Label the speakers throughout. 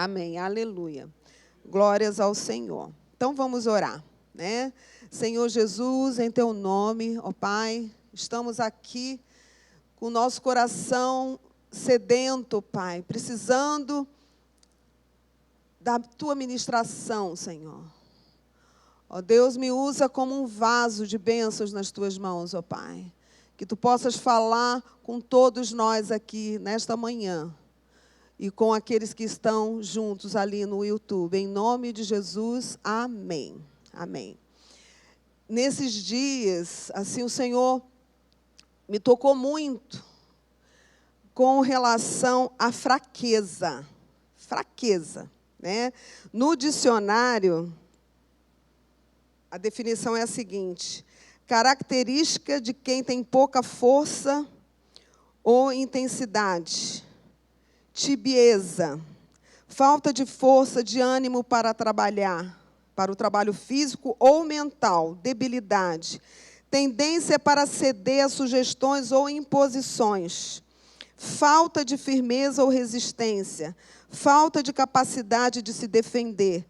Speaker 1: Amém. Aleluia. Glórias ao Senhor. Então vamos orar, né? Senhor Jesus, em teu nome, ó Pai, estamos aqui com o nosso coração sedento, Pai, precisando da tua ministração, Senhor. Ó Deus, me usa como um vaso de bênçãos nas tuas mãos, ó Pai. Que tu possas falar com todos nós aqui nesta manhã. E com aqueles que estão juntos ali no YouTube. Em nome de Jesus, amém. Amém. Nesses dias, assim, o Senhor me tocou muito com relação à fraqueza. Fraqueza, né? No dicionário, a definição é a seguinte: característica de quem tem pouca força ou intensidade. Tibieza, falta de força, de ânimo para trabalhar, para o trabalho físico ou mental, debilidade, tendência para ceder a sugestões ou imposições, falta de firmeza ou resistência, falta de capacidade de se defender,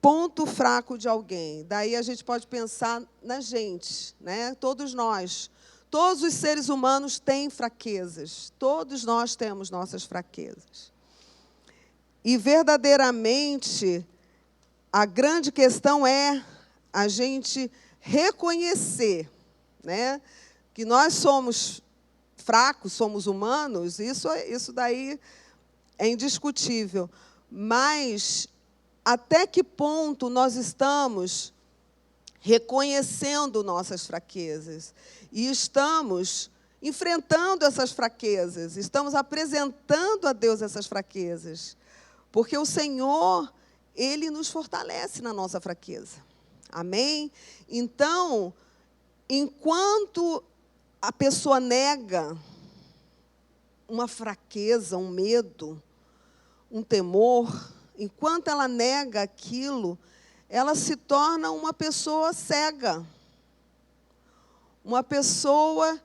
Speaker 1: ponto fraco de alguém. Daí a gente pode pensar na gente, né? Todos nós. Todos os seres humanos têm fraquezas. Todos nós temos nossas fraquezas. E, verdadeiramente, a grande questão é a gente reconhecer, né, que nós somos fracos, somos humanos, isso daí é indiscutível. Mas, até que ponto nós estamos reconhecendo nossas fraquezas e estamos enfrentando essas fraquezas, estamos apresentando a Deus essas fraquezas, porque o Senhor, Ele nos fortalece na nossa fraqueza. Amém? Então, enquanto a pessoa nega uma fraqueza, um medo, um temor, enquanto ela nega aquilo, ela se torna uma pessoa cega. Uma pessoa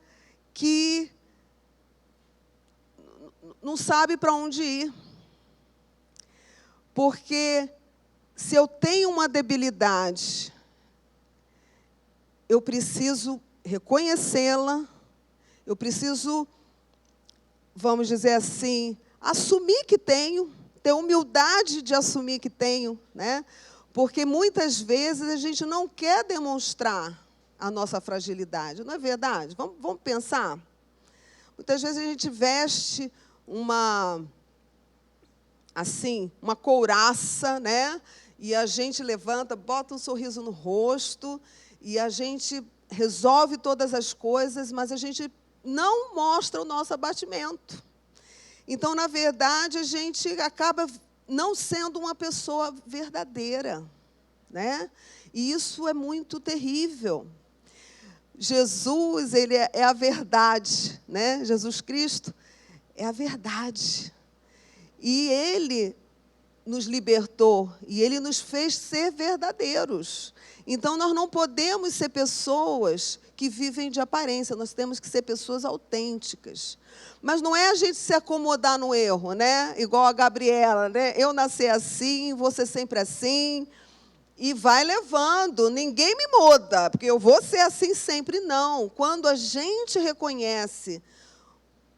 Speaker 1: que não sabe para onde ir. Porque se eu tenho uma debilidade, eu preciso reconhecê-la, eu preciso, vamos dizer assim, assumir que tenho, ter humildade de assumir que tenho, né? Porque muitas vezes a gente não quer demonstrar a nossa fragilidade, não é verdade? Vamos pensar? Muitas vezes a gente veste uma couraça, né? E a gente levanta, bota um sorriso no rosto, e a gente resolve todas as coisas, mas a gente não mostra o nosso abatimento. Então, na verdade, a gente acaba não sendo uma pessoa verdadeira, né? E isso é muito terrível. Jesus, ele é a verdade, né? Jesus Cristo é a verdade. E Ele nos libertou, e Ele nos fez ser verdadeiros. Então, nós não podemos ser pessoas que vivem de aparência, nós temos que ser pessoas autênticas. Mas não é a gente se acomodar no erro, né? Igual a Gabriela, né? Eu nasci assim, você sempre assim, e vai levando, ninguém me muda, porque eu vou ser assim sempre, não. Quando a gente reconhece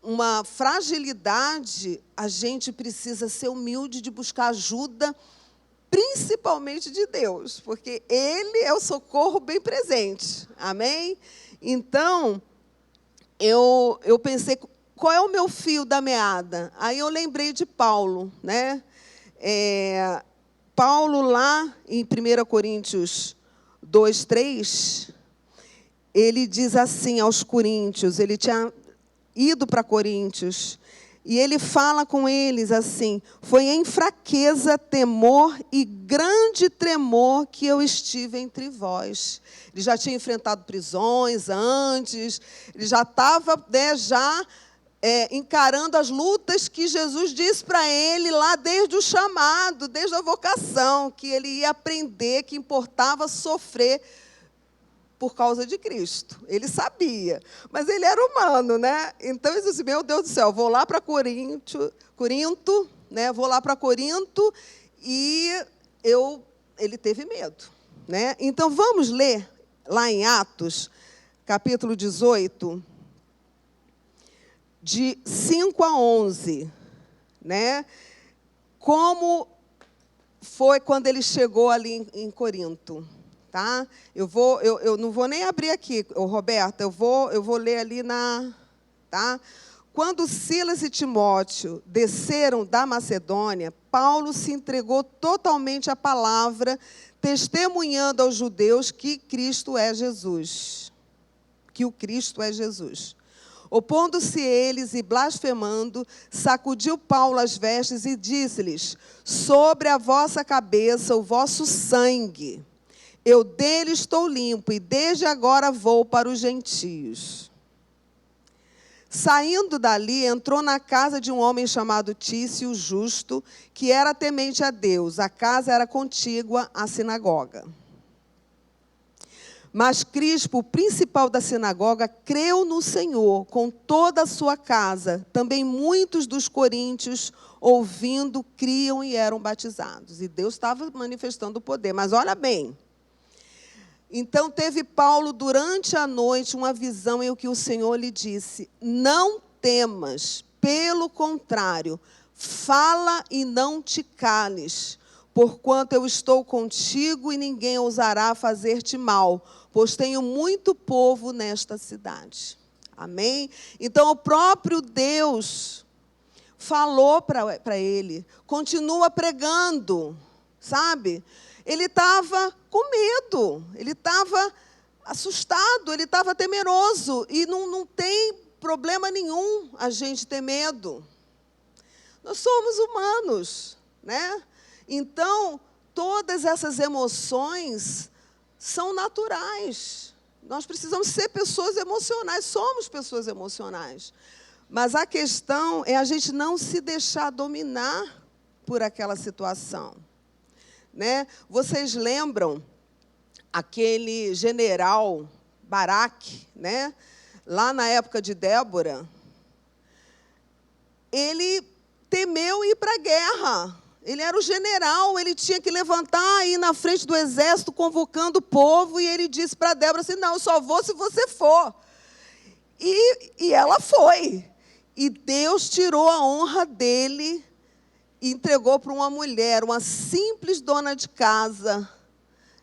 Speaker 1: uma fragilidade, a gente precisa ser humilde de buscar ajuda, principalmente de Deus, porque Ele é o socorro bem presente. Amém? Então, eu pensei, qual é o meu fio da meada? Aí eu lembrei de Paulo, né? Paulo, lá em 1 Coríntios 2:3, ele diz assim aos coríntios, ele tinha ido para Coríntios, e ele fala com eles assim: foi em fraqueza, temor e grande tremor que eu estive entre vós. Ele já tinha enfrentado prisões antes, ele já estava, né, encarando as lutas que Jesus disse para ele lá desde o chamado, desde a vocação, que ele ia aprender, que importava sofrer por causa de Cristo. Ele sabia, mas ele era humano, né? Então ele disse: meu Deus do céu, vou lá para Corinto, né? Vou lá para Corinto e ele teve medo, né? Então, vamos ler lá em Atos, capítulo 18, de 5 a 11, né? Como foi quando ele chegou ali em Corinto, tá? Eu não vou nem abrir aqui, Roberta, eu vou ler ali tá? Quando Silas e Timóteo desceram da Macedônia, Paulo se entregou totalmente à palavra, testemunhando aos judeus que Cristo é Jesus. Que o Cristo é Jesus. Opondo-se eles e blasfemando, sacudiu Paulo as vestes e disse-lhes: sobre a vossa cabeça o vosso sangue. Eu dele estou limpo e desde agora vou para os gentios. Saindo dali, entrou na casa de um homem chamado Tício, justo, que era temente a Deus. A casa era contígua à sinagoga. Mas Crispo, o principal da sinagoga, creu no Senhor com toda a sua casa. Também muitos dos coríntios, ouvindo, criam e eram batizados. E Deus estava manifestando o poder. Mas olha bem. Então teve Paulo durante a noite uma visão em que o Senhor lhe disse: não temas, pelo contrário, fala e não te cales, porquanto eu estou contigo e ninguém ousará fazer-te mal, pois tenho muito povo nesta cidade. Amém? Então o próprio Deus falou para ele, continua pregando, sabe? Ele estava com medo, ele estava assustado, ele estava temeroso. E não tem problema nenhum a gente ter medo. Nós somos humanos, né? Então, todas essas emoções são naturais. Nós precisamos ser pessoas emocionais, somos pessoas emocionais. Mas a questão é a gente não se deixar dominar por aquela situação. Né? Vocês lembram aquele general Baraque, né? Lá na época de Débora? Ele temeu ir para a guerra. Ele era o general, ele tinha que levantar e ir na frente do exército, convocando o povo, e ele disse para Débora assim: não, eu só vou se você for. E ela foi. E Deus tirou a honra dele e entregou para uma mulher, uma simples dona de casa.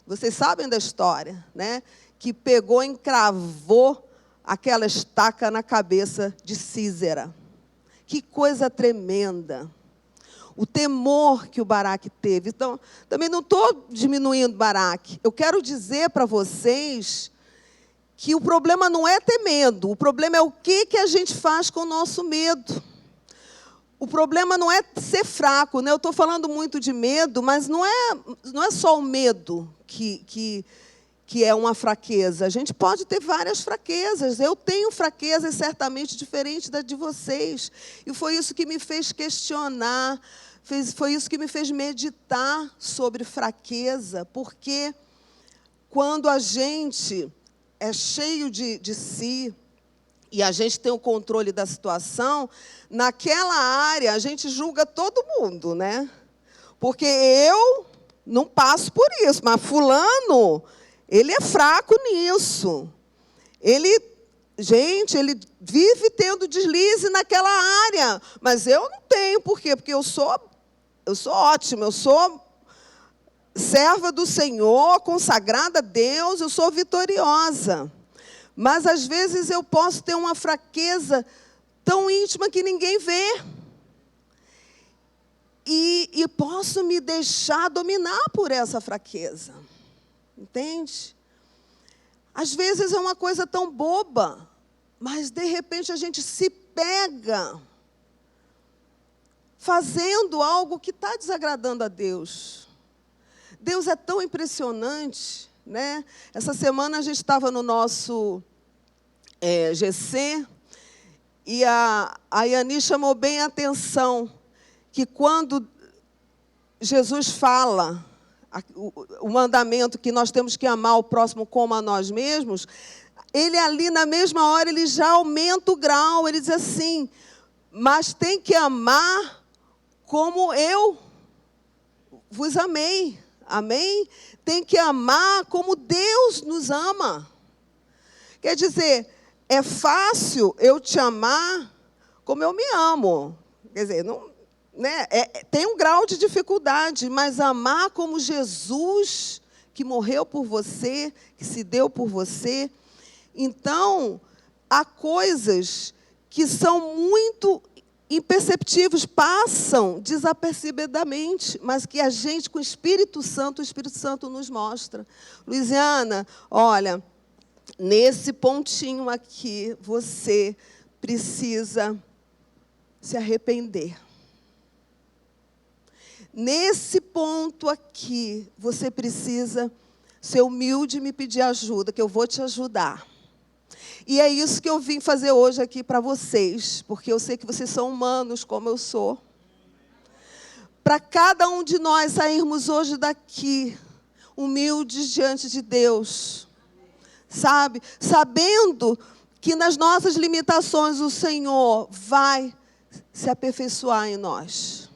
Speaker 1: Vocês sabem da história, né? Que pegou e encravou aquela estaca na cabeça de Císera. Que coisa tremenda. O temor que o Baraque teve. Então, também não estou diminuindo Baraque. Eu quero dizer para vocês que o problema não é ter medo. O problema é o que a gente faz com o nosso medo. O problema não é ser fraco, né? Eu estou falando muito de medo, mas não é só o medo que é uma fraqueza. A gente pode ter várias fraquezas. Eu tenho fraquezas certamente diferentes da de vocês. E foi isso que me fez questionar, foi isso que me fez meditar sobre fraqueza, porque quando a gente é cheio de si, e a gente tem o controle da situação, naquela área a gente julga todo mundo, né? Porque eu não passo por isso, mas fulano, ele é fraco nisso. Ele vive tendo deslize naquela área, mas eu não tenho. Por quê? Porque eu sou ótima, eu sou serva do Senhor, consagrada a Deus, eu sou vitoriosa. Mas, às vezes, eu posso ter uma fraqueza tão íntima que ninguém vê. E posso me deixar dominar por essa fraqueza. Entende? Às vezes é uma coisa tão boba, mas, de repente, a gente se pega fazendo algo que está desagradando a Deus. Deus é tão impressionante, né? Essa semana a gente estava no nosso GC e a Yani chamou bem a atenção que quando Jesus fala o mandamento que nós temos que amar o próximo como a nós mesmos, ele ali na mesma hora ele já aumenta o grau, ele diz assim: mas tem que amar como eu vos amei. Amém? Tem que amar como Deus nos ama. Quer dizer, é fácil eu te amar como eu me amo. Quer dizer, não, né? Tem um grau de dificuldade, mas amar como Jesus, que morreu por você, que se deu por você. Então, há coisas que são muito imperceptíveis, passam desapercebidamente, mas que a gente, com o Espírito Santo nos mostra. Luiziana, olha, nesse pontinho aqui, você precisa se arrepender. Nesse ponto aqui, você precisa ser humilde e me pedir ajuda, que eu vou te ajudar. E é isso que eu vim fazer hoje aqui para vocês, porque eu sei que vocês são humanos, como eu sou. Para cada um de nós sairmos hoje daqui, humildes diante de Deus, sabe? Sabendo que nas nossas limitações o Senhor vai se aperfeiçoar em nós.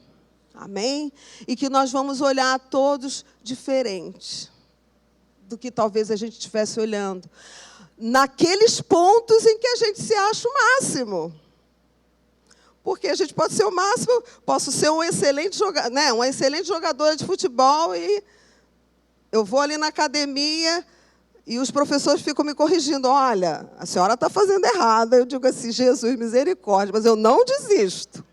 Speaker 1: Amém? E que nós vamos olhar todos diferentes do que talvez a gente estivesse olhando. Naqueles pontos em que a gente se acha o máximo. Porque a gente pode ser o máximo, posso ser um excelente jogador, né? Uma excelente jogadora de futebol e eu vou ali na academia e os professores ficam me corrigindo. Olha, a senhora está fazendo errado. Eu digo assim, Jesus, misericórdia, mas eu não desisto.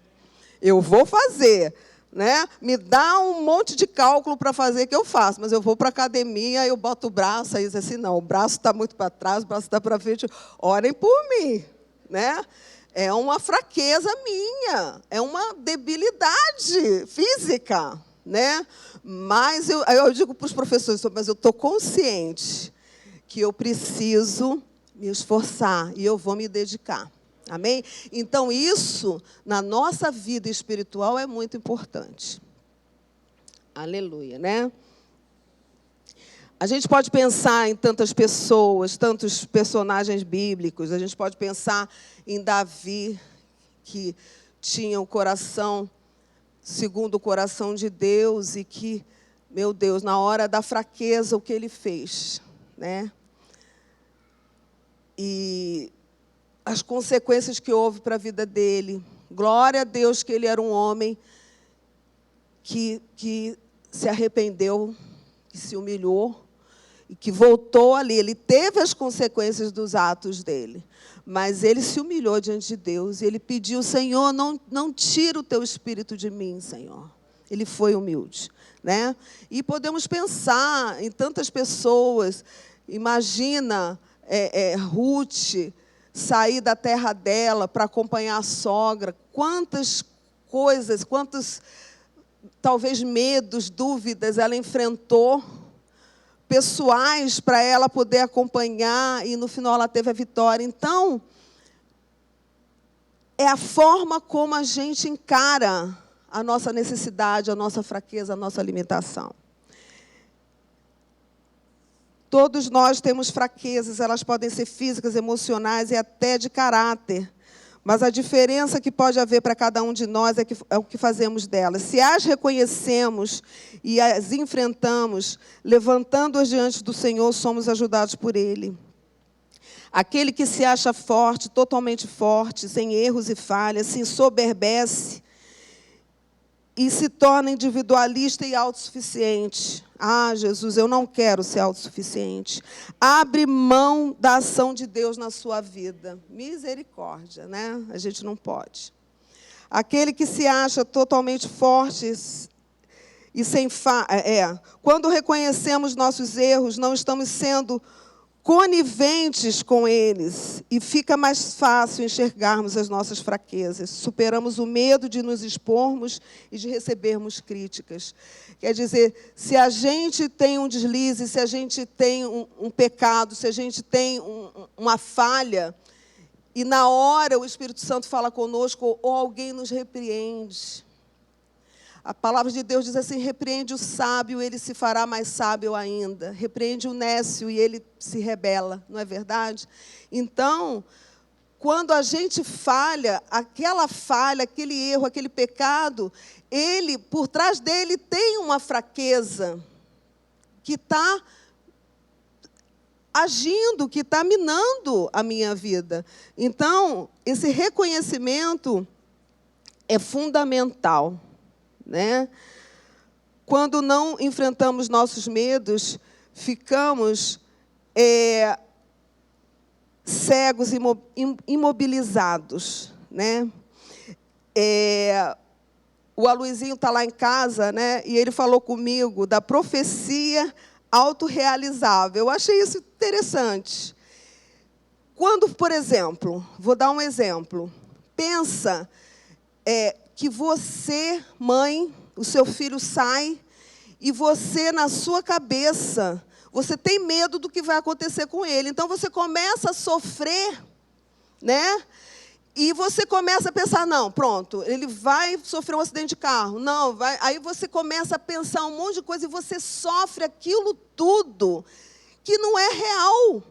Speaker 1: Eu vou fazer. Né? Me dá um monte de cálculo para fazer que eu faço, mas eu vou para a academia, eu boto o braço, aí diz assim, não, o braço está muito para trás, o braço está para frente, orem por mim. Né? É uma fraqueza minha, é uma debilidade física. Né? Mas eu digo para os professores, mas eu estou consciente que eu preciso me esforçar e eu vou me dedicar. Amém? Então, isso, na nossa vida espiritual, é muito importante. Aleluia, né? A gente pode pensar em tantas pessoas, tantos personagens bíblicos. A gente pode pensar em Davi, que tinha o coração segundo o coração de Deus e que, meu Deus, na hora da fraqueza, o que ele fez, né? E as consequências que houve para a vida dele. Glória a Deus que ele era um homem que se arrependeu, que se humilhou e que voltou ali. Ele teve as consequências dos atos dele, mas ele se humilhou diante de Deus e ele pediu, Senhor, não tira o teu espírito de mim, Senhor. Ele foi humilde. Né? E podemos pensar em tantas pessoas. Imagina Ruth sair da terra dela para acompanhar a sogra. Quantas coisas, quantos, talvez, medos, dúvidas ela enfrentou, pessoais, para ela poder acompanhar, e no final ela teve a vitória. Então, é a forma como a gente encara a nossa necessidade, a nossa fraqueza, a nossa limitação. Todos nós temos fraquezas, elas podem ser físicas, emocionais e até de caráter. Mas a diferença que pode haver para cada um de nós é o que fazemos delas. Se as reconhecemos e as enfrentamos, levantando-as diante do Senhor, somos ajudados por Ele. Aquele que se acha forte, totalmente forte, sem erros e falhas, se ensoberbece e se torna individualista e autossuficiente. Ah, Jesus, eu não quero ser autossuficiente. Abre mão da ação de Deus na sua vida. Misericórdia, né? A gente não pode. Aquele que se acha totalmente forte e sem quando reconhecemos nossos erros, não estamos sendo coniventes com eles e fica mais fácil enxergarmos as nossas fraquezas. Superamos o medo de nos expormos e de recebermos críticas. Quer dizer, se a gente tem um deslize, se a gente tem um pecado, se a gente tem uma falha, e na hora o Espírito Santo fala conosco, ou alguém nos repreende. A palavra de Deus diz assim, repreende o sábio, ele se fará mais sábio ainda. Repreende o nécio e ele se rebela, não é verdade? Então, quando a gente falha, aquele erro, aquele pecado, por trás dele tem uma fraqueza que está agindo, que está minando a minha vida. Então, esse reconhecimento é fundamental, né? Quando não enfrentamos nossos medos, ficamos cegos, imobilizados, né? O Aloizinho está lá em casa, né? E ele falou comigo da profecia autorrealizável. Eu achei isso interessante. Quando, por exemplo, vou dar um exemplo. Pensa que você, mãe, o seu filho sai e você, na sua cabeça, você tem medo do que vai acontecer com ele. Então, você começa a sofrer, né? E você começa a pensar, não, pronto, ele vai sofrer um acidente de carro. Não, vai. Aí você começa a pensar um monte de coisa e você sofre aquilo tudo que não é real,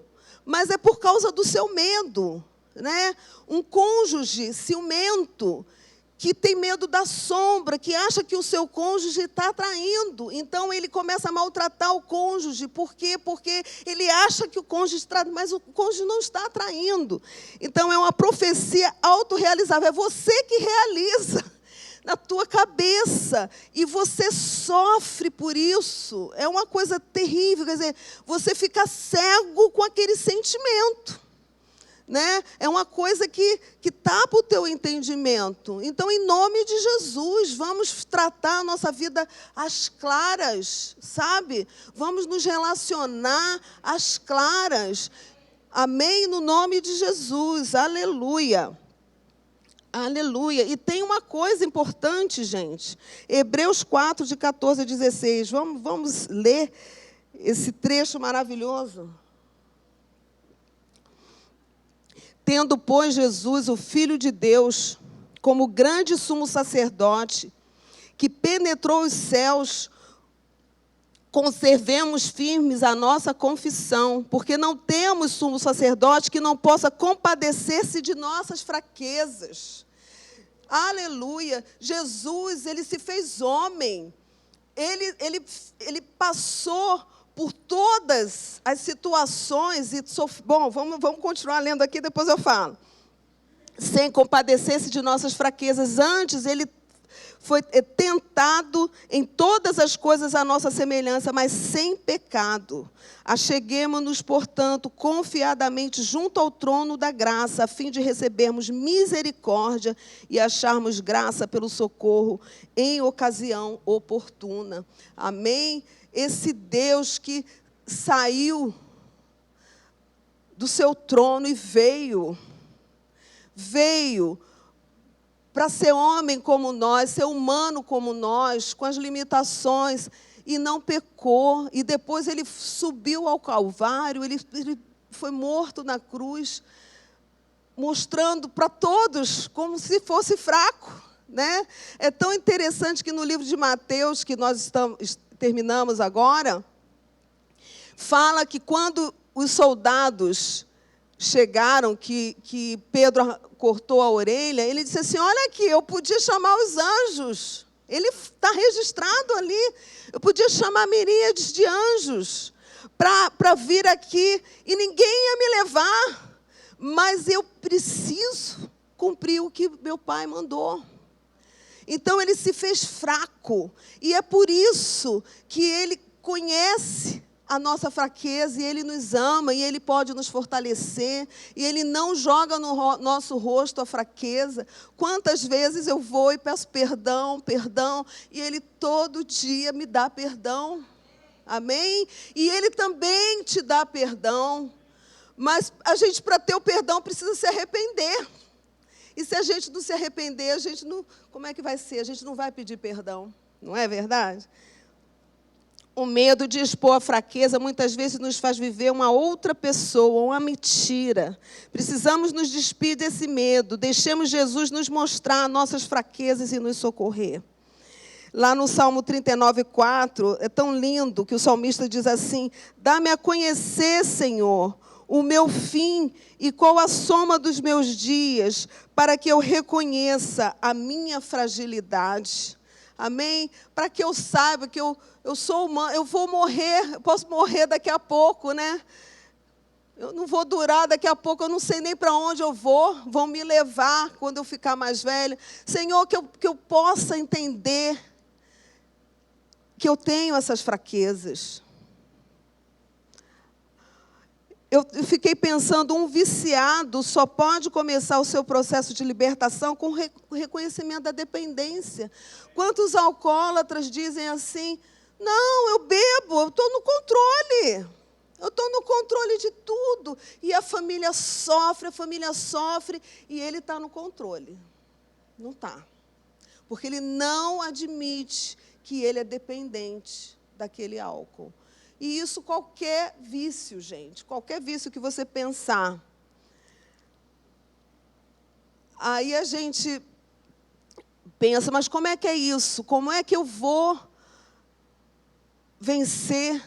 Speaker 1: mas é por causa do seu medo, né? Um cônjuge ciumento, que tem medo da sombra, que acha que o seu cônjuge está traindo. Então, ele começa a maltratar o cônjuge. Por quê? Porque ele acha que o cônjuge está traindo, mas o cônjuge não está traindo. Então, é uma profecia autorrealizável. É você que realiza na tua cabeça. E você sofre por isso. É uma coisa terrível. Quer dizer, você fica cego com aquele sentimento. Né? É uma coisa que tapa o teu entendimento. Então, em nome de Jesus, vamos tratar a nossa vida às claras, sabe? Vamos nos relacionar às claras. Amém? No nome de Jesus. Aleluia. Aleluia. E tem uma coisa importante, gente. Hebreus 4, de 14 a 16. Vamos ler esse trecho maravilhoso. Tendo, pois, Jesus, o Filho de Deus, como grande sumo sacerdote, que penetrou os céus, conservemos firmes a nossa confissão, porque não temos sumo sacerdote que não possa compadecer-se de nossas fraquezas. Aleluia! Jesus, ele se fez homem. Ele passou por todas as situações, bom, vamos continuar lendo aqui, depois eu falo. Sem compadecer-se de nossas fraquezas, antes ele foi tentado em todas as coisas à nossa semelhança, mas sem pecado. Acheguemo-nos, portanto, confiadamente junto ao trono da graça, a fim de recebermos misericórdia e acharmos graça pelo socorro em ocasião oportuna. Amém? Esse Deus que saiu do seu trono e veio para ser homem como nós, ser humano como nós, com as limitações, e não pecou. E depois ele subiu ao Calvário, ele foi morto na cruz, mostrando para todos como se fosse fraco, né? É tão interessante que no livro de Mateus, que nós terminamos agora, fala que quando os soldados chegaram, que Pedro cortou a orelha, ele disse assim, olha aqui, eu podia chamar os anjos, ele está registrado ali, eu podia chamar miríades de anjos para vir aqui, e ninguém ia me levar, mas eu preciso cumprir o que meu pai mandou. Então, ele se fez fraco, e é por isso que ele conhece a nossa fraqueza, e ele nos ama, e ele pode nos fortalecer, e ele não joga no nosso rosto a fraqueza. Quantas vezes eu vou e peço perdão, e ele todo dia me dá perdão, amém? E ele também te dá perdão, mas a gente, para ter o perdão, precisa se arrepender. E se a gente não se arrepender, a gente não... Como é que vai ser? A gente não vai pedir perdão. Não é verdade? O medo de expor a fraqueza muitas vezes nos faz viver uma outra pessoa, uma mentira. Precisamos nos despir desse medo. Deixemos Jesus nos mostrar nossas fraquezas e nos socorrer. Lá no Salmo 39:4, é tão lindo que o salmista diz assim, dá-me a conhecer, Senhor, o meu fim e qual a soma dos meus dias, para que eu reconheça a minha fragilidade. Amém? Para que eu saiba que eu sou humano, eu vou morrer, eu posso morrer daqui a pouco, né? Eu não vou durar daqui a pouco, eu não sei nem para onde eu vão me levar quando eu ficar mais velha. Senhor, que eu possa entender que eu tenho essas fraquezas. Eu fiquei pensando, um viciado só pode começar o seu processo de libertação com o reconhecimento da dependência. Quantos alcoólatras dizem assim, não, eu bebo, eu estou no controle. Eu estou no controle de tudo. E a família sofre, e ele está no controle. Não está. Porque ele não admite que ele é dependente daquele álcool. E isso qualquer vício, gente, qualquer vício que você pensar. Aí a gente pensa, mas como é que é isso? Como é que eu vou vencer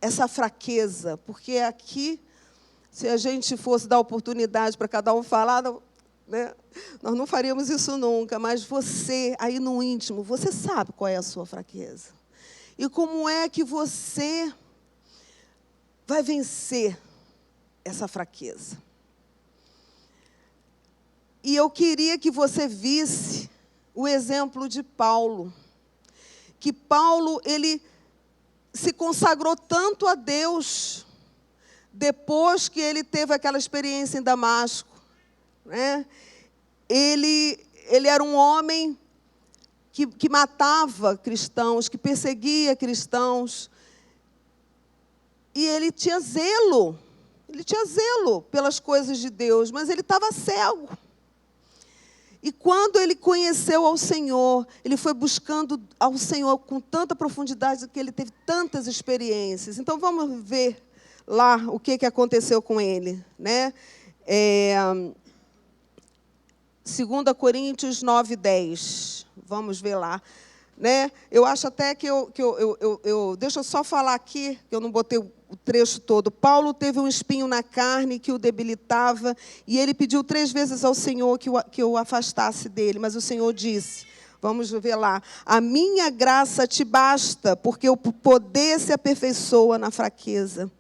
Speaker 1: essa fraqueza? Porque aqui, se a gente fosse dar oportunidade para cada um falar, né, nós não faríamos isso nunca, mas você, aí no íntimo, você sabe qual é a sua fraqueza. E como é que você vai vencer essa fraqueza? E eu queria que você visse o exemplo de Paulo. Que Paulo, ele se consagrou tanto a Deus, depois que ele teve aquela experiência em Damasco, né? Ele era um homem que matava cristãos, que perseguia cristãos. E ele tinha zelo pelas coisas de Deus, mas ele estava cego. E quando ele conheceu ao Senhor, ele foi buscando ao Senhor com tanta profundidade que ele teve tantas experiências. Então, vamos ver lá o que aconteceu com ele, né? 2 Coríntios 9:10. Vamos ver lá. Né? Eu acho até que deixa eu só falar aqui, que eu não botei o trecho todo. Paulo teve um espinho na carne que o debilitava, e ele pediu 3 vezes ao Senhor que o afastasse dele, mas o Senhor disse, vamos ver lá, a minha graça te basta, porque o poder se aperfeiçoa na fraqueza.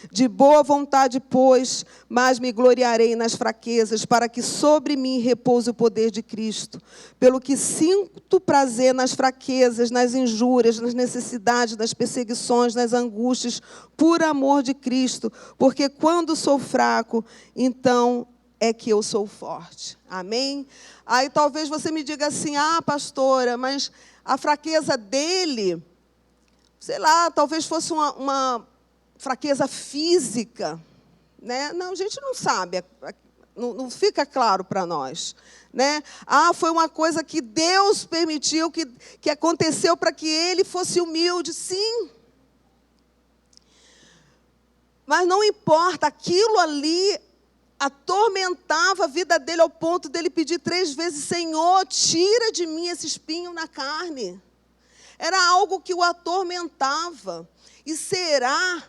Speaker 1: De boa vontade, pois, mas me gloriarei nas fraquezas, para que sobre mim repouse o poder de Cristo. Pelo que sinto prazer nas fraquezas, nas injúrias, nas necessidades, nas perseguições, nas angústias, por amor de Cristo. Porque quando sou fraco, então é que eu sou forte. Amém? Aí talvez você me diga assim, pastora, mas a fraqueza dele, sei lá, talvez fosse uma fraqueza física, né? Não, a gente não sabe, não fica claro para nós, né? Foi uma coisa que Deus permitiu, que aconteceu para que ele fosse humilde, sim. Mas não importa, aquilo ali atormentava a vida dele ao ponto dele pedir 3 vezes, Senhor, tira de mim esse espinho na carne. Era algo que o atormentava. E será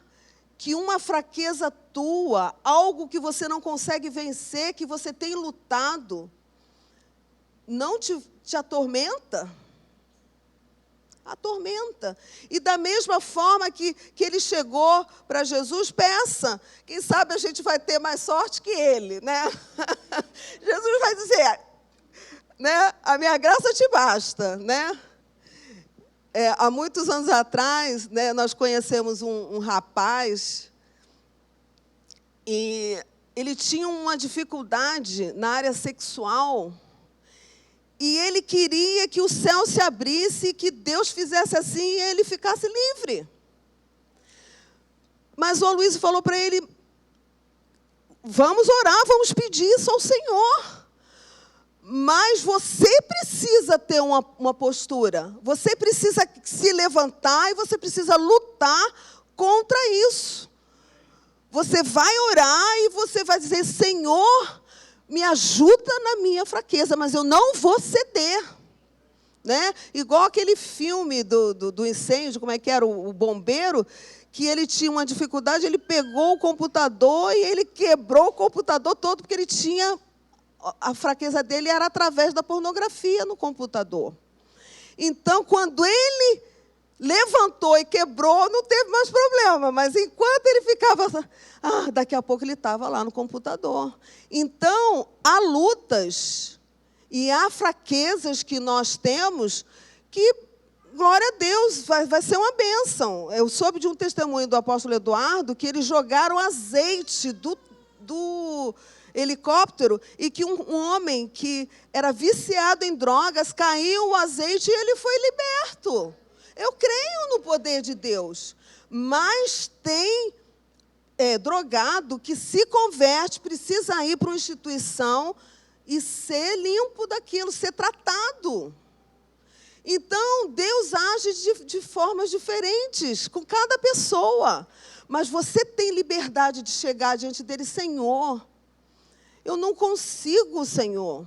Speaker 1: que uma fraqueza tua, algo que você não consegue vencer, que você tem lutado, não te atormenta? Atormenta. E da mesma forma que ele chegou para Jesus, peça. Quem sabe a gente vai ter mais sorte que ele, né? Jesus vai dizer, né? A minha graça te basta, né? Há muitos anos atrás, né, nós conhecemos um rapaz e ele tinha uma dificuldade na área sexual e ele queria que o céu se abrisse, que Deus fizesse assim e ele ficasse livre. Mas o Aloysio falou para ele, vamos orar, vamos pedir isso ao Senhor. Mas você precisa ter uma postura. Você precisa se levantar e você precisa lutar contra isso. Você vai orar e você vai dizer, Senhor, me ajuda na minha fraqueza, mas eu não vou ceder. né? Igual aquele filme do incêndio, como é que era, o bombeiro, que ele tinha uma dificuldade, ele pegou o computador e ele quebrou o computador todo, porque ele tinha... A fraqueza dele era através da pornografia no computador. Então, quando ele levantou e quebrou, não teve mais problema. Mas enquanto ele ficava... daqui a pouco ele estava lá no computador. Então, há lutas e há fraquezas que nós temos que, glória a Deus, vai ser uma bênção. Eu soube de um testemunho do apóstolo Eduardo que eles jogaram azeite do helicóptero e que um homem que era viciado em drogas, caiu o azeite e ele foi liberto. Eu creio no poder de Deus, mas tem drogado que se converte, precisa ir para uma instituição e ser limpo daquilo, ser tratado. Então, Deus age de formas diferentes com cada pessoa, mas você tem liberdade de chegar diante dele, Senhor, eu não consigo, Senhor.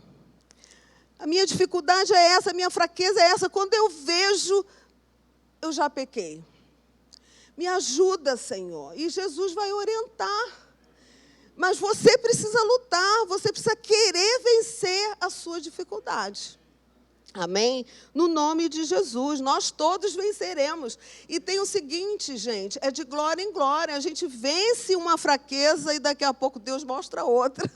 Speaker 1: A minha dificuldade é essa, a minha fraqueza é essa. Quando eu vejo, eu já pequei. Me ajuda, Senhor. E Jesus vai orientar. Mas você precisa lutar, você precisa querer vencer a sua dificuldade. Amém? No nome de Jesus, nós todos venceremos. E tem o seguinte, gente, é de glória em glória. A gente vence uma fraqueza e daqui a pouco Deus mostra outra.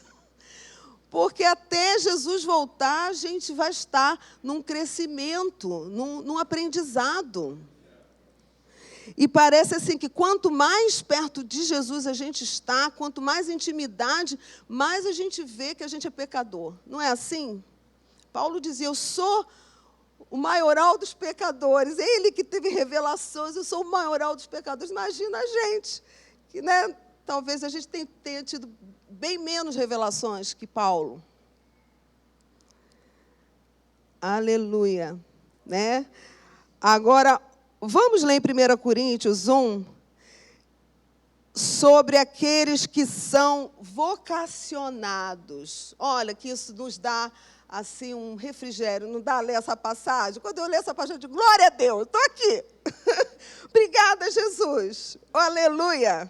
Speaker 1: Porque até Jesus voltar, a gente vai estar num crescimento, num aprendizado. E parece assim que quanto mais perto de Jesus a gente está, quanto mais intimidade, mais a gente vê que a gente é pecador. Não é assim? Paulo dizia, eu sou o maioral dos pecadores. Ele que teve revelações, eu sou o maioral dos pecadores. Imagina a gente, que, né, talvez a gente tenha tido bem menos revelações que Paulo. Aleluia. Né? Agora, vamos ler em 1 Coríntios 1, sobre aqueles que são vocacionados. Olha, que isso nos dá assim um refrigério, não dá a ler essa passagem? Quando eu ler essa passagem, eu digo, glória a Deus, estou aqui. Obrigada, Jesus. Oh, aleluia.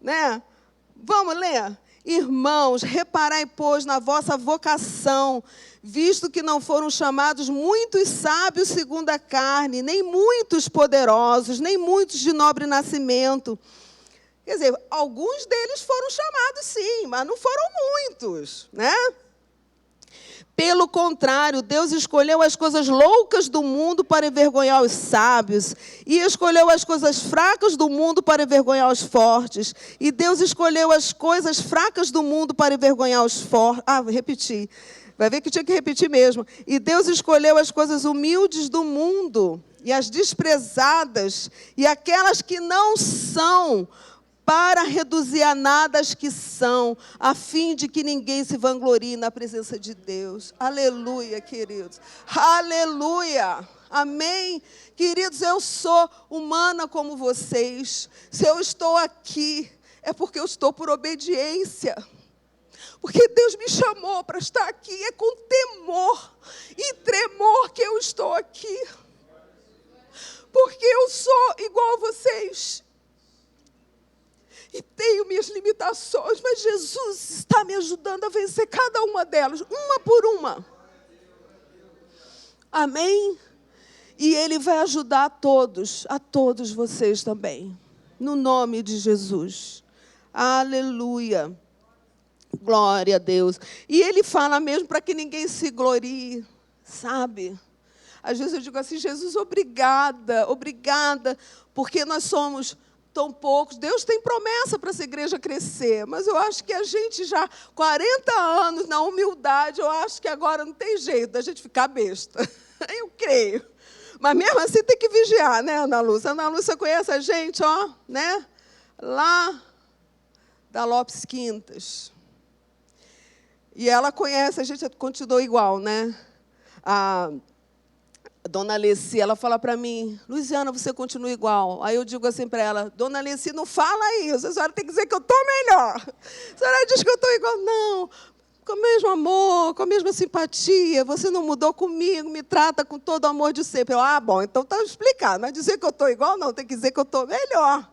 Speaker 1: Né? Vamos ler? Irmãos, reparai, pois, na vossa vocação, visto que não foram chamados muitos sábios segundo a carne, nem muitos poderosos, nem muitos de nobre nascimento. Quer dizer, alguns deles foram chamados, sim, mas não foram muitos, né? Pelo contrário, Deus escolheu as coisas loucas do mundo para envergonhar os sábios, e escolheu as coisas fracas do mundo para envergonhar os fortes. E Deus escolheu as coisas fracas do mundo para envergonhar os fortes. Repeti. Vai ver que tinha que repetir mesmo. E Deus escolheu as coisas humildes do mundo, e as desprezadas, e aquelas que não são, para reduzir a nada as que são, a fim de que ninguém se vanglorie na presença de Deus. Aleluia, queridos. Aleluia. Amém. Queridos, eu sou humana como vocês. Se eu estou aqui, é porque eu estou por obediência. Porque Deus me chamou para estar aqui. É com temor e tremor que eu estou aqui. Porque eu sou igual a vocês. E tenho minhas limitações, mas Jesus está me ajudando a vencer cada uma delas, uma por uma. Amém? E Ele vai ajudar a todos vocês também. No nome de Jesus. Aleluia. Glória a Deus. E Ele fala mesmo para que ninguém se glorie, sabe? Às vezes eu digo assim, Jesus, obrigada, obrigada, porque nós somos tão poucos. Deus tem promessa para essa igreja crescer, mas eu acho que a gente já, 40 anos na humildade, eu acho que agora não tem jeito da gente ficar besta. Eu creio. Mas mesmo assim tem que vigiar, né, Ana Lúcia? Ana Lúcia conhece a gente, ó, né? Lá da Lopes Quintas. E ela conhece, a gente continua igual, né? A Dona Alessi, ela fala para mim, Luiziana, você continua igual. Aí eu digo assim para ela, Dona Alessi, não fala isso, a senhora tem que dizer que eu estou melhor. A senhora diz que eu estou igual. Não, com o mesmo amor, com a mesma simpatia. Você não mudou comigo, me trata com todo o amor de sempre. Bom, então está explicado. Não é dizer que eu estou igual, não. Tem que dizer que eu estou melhor.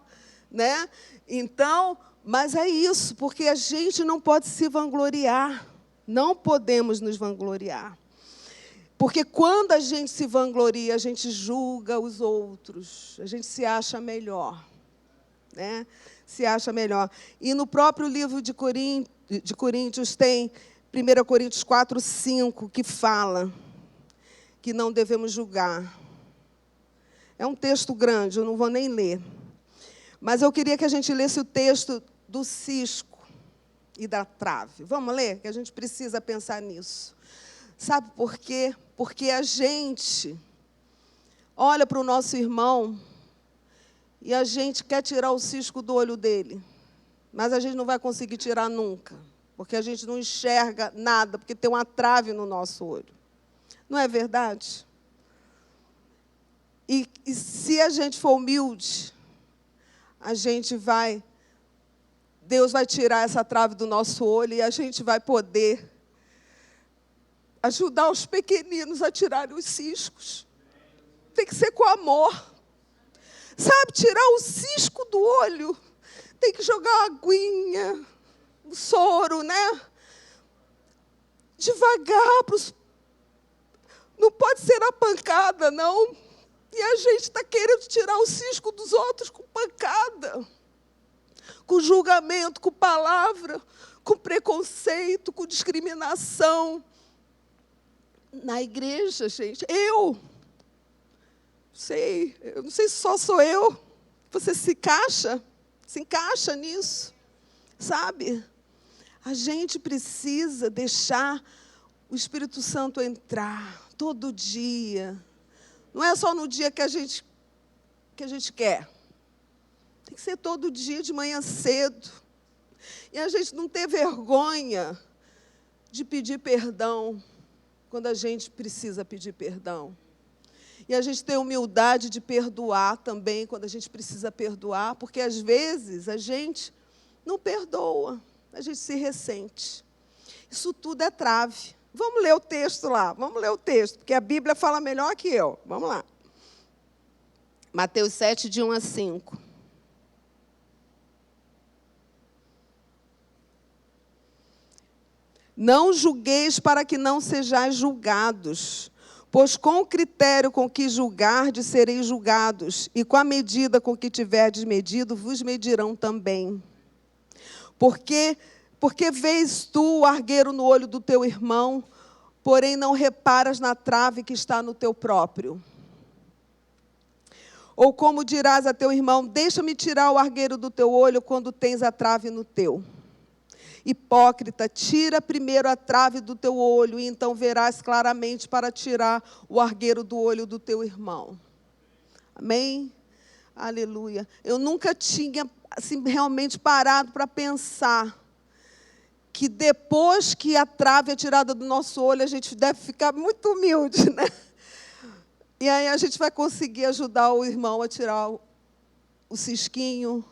Speaker 1: Né? Então, mas é isso, porque a gente não pode se vangloriar. Não podemos nos vangloriar. Porque quando a gente se vangloria, a gente julga os outros. A gente se acha melhor. Né? Se acha melhor. E no próprio livro de Coríntios tem 1 Coríntios 4:5, que fala que não devemos julgar. É um texto grande, eu não vou nem ler. Mas eu queria que a gente lesse o texto do cisco e da trave. Vamos ler? Que a gente precisa pensar nisso. Sabe por quê? Porque a gente olha para o nosso irmão e a gente quer tirar o cisco do olho dele. Mas a gente não vai conseguir tirar nunca. Porque a gente não enxerga nada, porque tem uma trave no nosso olho. Não é verdade? E se a gente for humilde, Deus vai tirar essa trave do nosso olho e a gente vai poder ajudar os pequeninos a tirarem os ciscos. Tem que ser com amor. Sabe, tirar o cisco do olho. Tem que jogar uma aguinha, um soro, né? Devagar. Não pode ser na pancada, não. E a gente está querendo tirar o cisco dos outros com pancada. Com julgamento, com palavra, com preconceito, com discriminação. Na igreja, gente, eu não sei se só sou eu. Você se encaixa nisso, sabe? A gente precisa deixar o Espírito Santo entrar todo dia. Não é só no dia que a gente quer. Tem que ser todo dia, de manhã cedo. E a gente não ter vergonha de pedir perdão quando a gente precisa pedir perdão. E a gente ter humildade de perdoar também quando a gente precisa perdoar, porque às vezes a gente não perdoa, a gente se ressente. Isso tudo é trave. Vamos ler o texto lá, porque a Bíblia fala melhor que eu. Vamos lá. Mateus 7, de 1 a 5. Não julgueis para que não sejais julgados, pois com o critério com que julgardes sereis julgados, e com a medida com que tiverdes medido, vos medirão também. Porque vês tu o argueiro no olho do teu irmão, porém não reparas na trave que está no teu próprio? Ou como dirás a teu irmão, deixa-me tirar o argueiro do teu olho quando tens a trave no teu? Hipócrita, tira primeiro a trave do teu olho, e então verás claramente para tirar o argueiro do olho do teu irmão. Amém? Aleluia. Eu nunca tinha assim, realmente parado para pensar que depois que a trave é tirada do nosso olho, a gente deve ficar muito humilde, né? E aí a gente vai conseguir ajudar o irmão a tirar o cisquinho,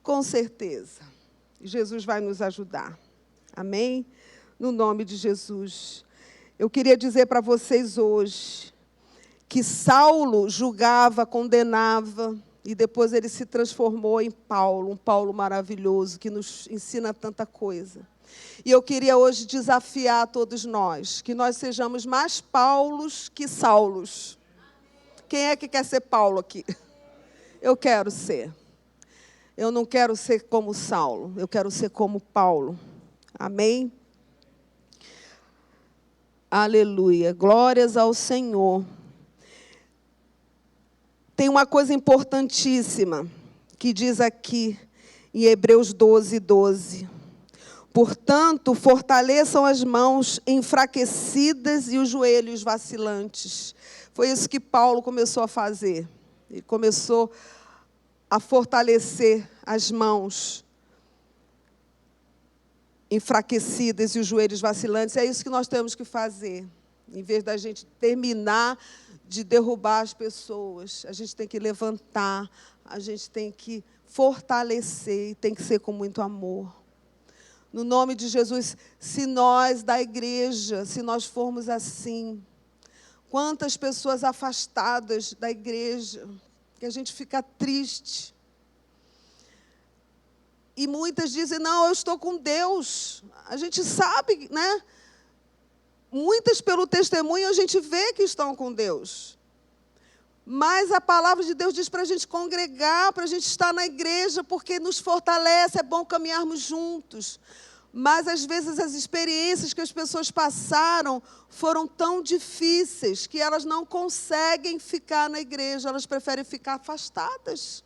Speaker 1: com certeza. Jesus vai nos ajudar. Amém? No nome de Jesus. Eu queria dizer para vocês hoje que Saulo julgava, condenava, e depois ele se transformou em Paulo, um Paulo maravilhoso, que nos ensina tanta coisa. E eu queria hoje desafiar a todos nós, que nós sejamos mais Paulos que Saulos. Quem é que quer ser Paulo aqui? Eu quero ser. Eu não quero ser como Saulo, eu quero ser como Paulo. Amém? Aleluia. Glórias ao Senhor. Tem uma coisa importantíssima que diz aqui em Hebreus 12, 12. Portanto, fortaleçam as mãos enfraquecidas e os joelhos vacilantes. Foi isso que Paulo começou a fazer. Ele começou a fortalecer as mãos enfraquecidas e os joelhos vacilantes. É isso que nós temos que fazer. Em vez da gente terminar de derrubar as pessoas, a gente tem que levantar, a gente tem que fortalecer e tem que ser com muito amor. No nome de Jesus, se nós da igreja, se nós formos assim, quantas pessoas afastadas da igreja, que a gente fica triste. E muitas dizem, não, eu estou com Deus. A gente sabe, né? Muitas pelo testemunho a gente vê que estão com Deus. Mas a palavra de Deus diz para a gente congregar, para a gente estar na igreja, porque nos fortalece, é bom caminharmos juntos. Mas, às vezes, as experiências que as pessoas passaram foram tão difíceis que elas não conseguem ficar na igreja, elas preferem ficar afastadas.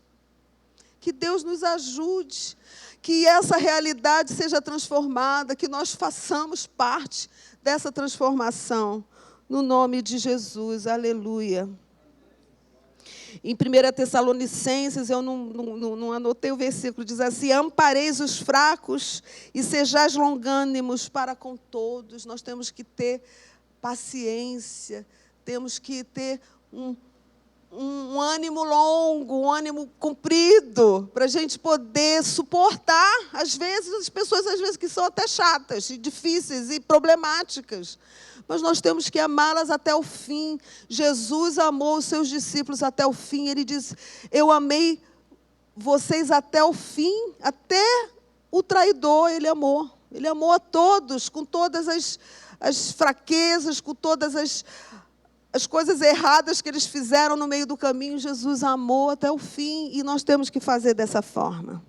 Speaker 1: Que Deus nos ajude, que essa realidade seja transformada, que nós façamos parte dessa transformação. No nome de Jesus, aleluia. Em 1 Tessalonicenses, eu não anotei o versículo, diz assim, ampareis os fracos e sejais longânimos para com todos. Nós temos que ter paciência, temos que ter um ânimo longo, um ânimo comprido, para a gente poder suportar, às vezes, as pessoas que são até chatas, e difíceis e problemáticas. Mas nós temos que amá-las até o fim. Jesus amou os seus discípulos até o fim. Ele diz, eu amei vocês até o fim, até o traidor ele amou. Ele amou a todos, com todas as fraquezas, com todas as coisas erradas que eles fizeram no meio do caminho. Jesus amou até o fim e nós temos que fazer dessa forma.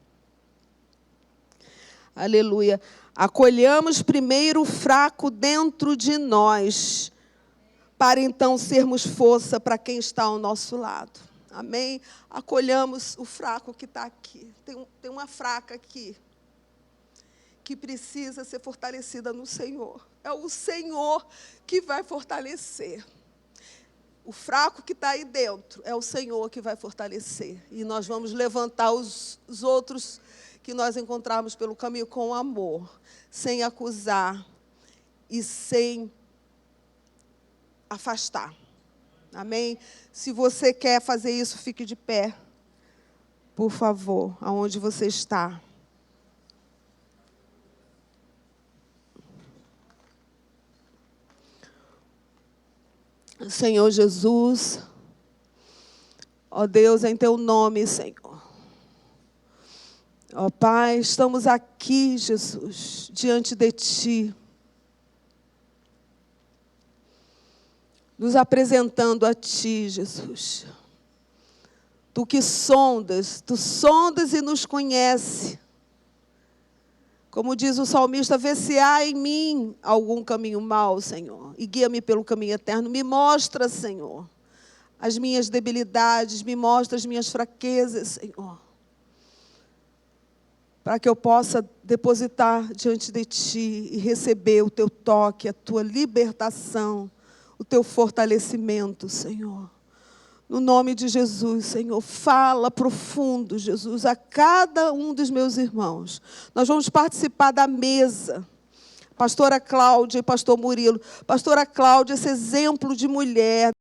Speaker 1: Aleluia. Acolhamos primeiro o fraco dentro de nós, para então sermos força para quem está ao nosso lado. Amém? Acolhamos o fraco que está aqui. Tem uma fraca aqui, que precisa ser fortalecida no Senhor. É o Senhor que vai fortalecer. O fraco que está aí dentro, é o Senhor que vai fortalecer. E nós vamos levantar os outros que nós encontrarmos pelo caminho com amor, sem acusar e sem afastar. Amém? Se você quer fazer isso, fique de pé, por favor, aonde você está. Senhor Jesus, ó Deus, em teu nome, Senhor. Ó Pai, estamos aqui, Jesus, diante de Ti, nos apresentando a Ti, Jesus. Tu que sondas e nos conhece. Como diz o salmista, vê se há em mim algum caminho mau, Senhor, e guia-me pelo caminho eterno. Me mostra, Senhor, as minhas debilidades, me mostra as minhas fraquezas, Senhor, para que eu possa depositar diante de Ti e receber o Teu toque, a Tua libertação, o Teu fortalecimento, Senhor. No nome de Jesus, Senhor, fala profundo, Jesus, a cada um dos meus irmãos. Nós vamos participar da mesa. Pastora Cláudia e pastor Murilo. Pastora Cláudia, esse exemplo de mulher,